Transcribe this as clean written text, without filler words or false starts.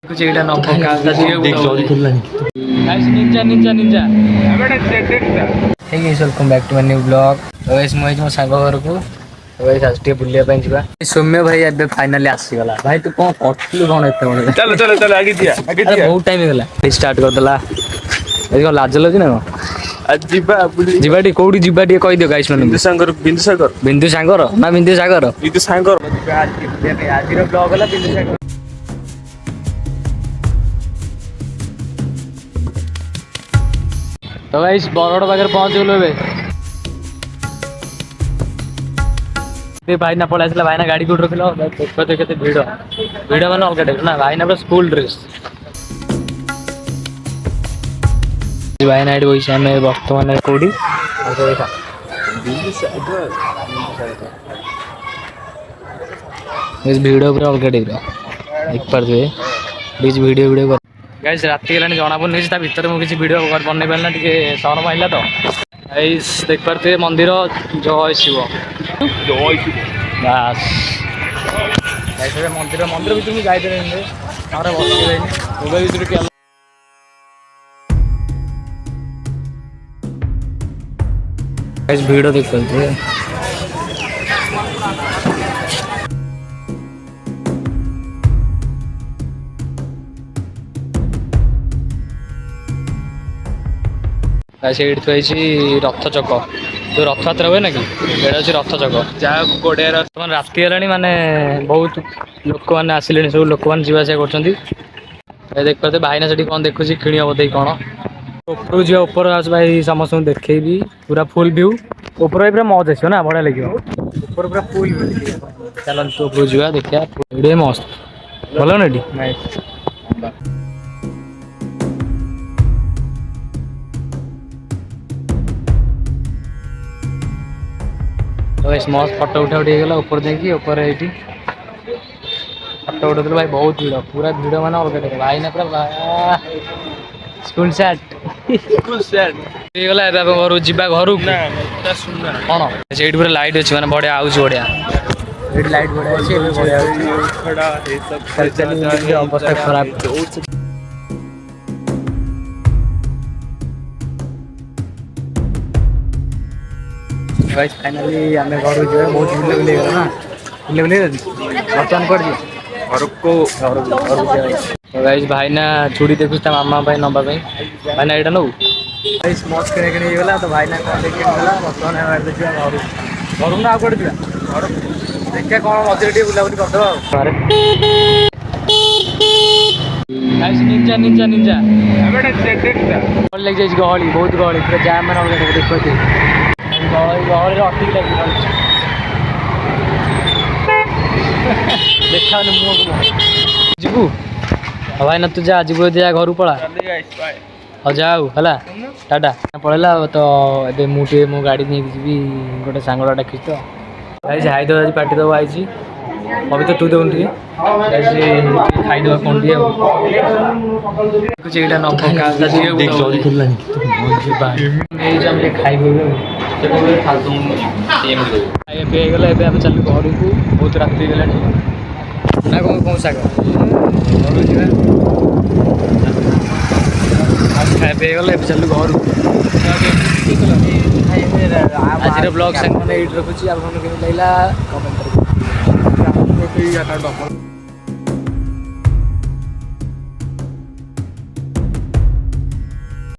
कुछ एटा न पका देख जल्दी खुललानी guys ninja ninja ninja hey guys welcome back to my new blog. Guys मो सांग घर को गाइस आज टे बुलिया ପାଇଁ ଯିବା। सौम्य भाई ଏବେ फाइनली आसी गला। भाई तू कोन करथलु कोन एते बडे चलो चलो चलो आगे दिया बहुत टाइम गेला स्टार्ट कर देला ए को लाज लगी ना आज जीवा बुली जीवाटी कोडी जीवाटी कहि दियो गाइस माने बिंदु सागर ना बिंदु सागर आज रो ब्लॉग होला बिंदु सागर। तो गाइस बरगड़ पाखे पहुंच गलु ए भाई ना पळा आसला भाई ना गाड़ी कोड रखलो देखो तो केते भीड़ भीड़ माने अलग टाइप ना भाई ना पूरा स्कूल ड्रेस भाई ना एडी वइसा में वर्तमान कोडी देखा इस वीडियो पूरा अलग टाइप एक बार जे बीच वीडियो गाइस राति गेलानी जना पड़नी ता भीतर मु किसी वीडियो बनै पारना टिके शरम आइला तो गाइस देख पारते मंदिर जय शिव बस गाइस मंदिर मंदिर भीतर मु जाई देने आरे बसि जाइनी मोबाइल भीतर के गाइस वीडियो देख पारते से रथ चक जो रथ यात्रा हुए ना कि रथ चक जहाँ गोड़े राति है माने बहुत लोक मैंने आसिले सब लोक मैंने जावास कर देख पाते भाईना से कौन देखुच कि बोधे कौन ऊपर जी ऊपर भाई समस्त देखेबी पूरा फुल व्यू ऊपर पूरा मौज आस ना बढ़िया लगे ऊपर पूरा फुल चलते ऊपर जा देखा वीडियो मस्त भल ना तो मस्त फटो उठा उठी गला ऊपर देखिए ऊपर ये फटो उठा भाई बहुत भीड़ पूरा भीड़ मान अलग भाई ना पूरा स्कूल सेट गला घर जा घर कौन से पूरा लाइट अच्छे मैंने बढ़िया आउच बढ़िया लाइट बढ़िया अवस्था खराब गाइस फाइनली आमे घर जो बहुत बुले बुले गला ना बुले बुले बर्तमान कर जी घर को तो गाइस भाई ना छुड़ी देखु ता मामा भाई नबा भाई भाई ना एटा नो गाइस मौज करे के गला तो भाई ना कोन देख के गला बर्तमान है देखिया घर ना आगड़ दिया घर देखिया कोन मजे टी बुला बुली कर दो अरे गाइस निंजा निंजा निंजा एबे देखता और लग जाई गहली बहुत गहली पूरा जाम में अलग देखो देखा जीवु भाई ना तू जा जीवु जा घर पड़ा और जाऊ है टाटा पड़ेगा तो ये मुझे मो गाड़ी नहीं जी गोटे सांगड़ा डाक तो भाई हाई दवा आज पार्टी दवा आई अभी तो तू देन टे खाईदे कौन टे कुछ एटा न पका जल्दी खुललानी खाई चलू घर को बहुत राति गला ना कौन कौन साग खाए गला चलू घर आज ब्लॉग सांग मैंने रखुच्छी आप लगे कमेंट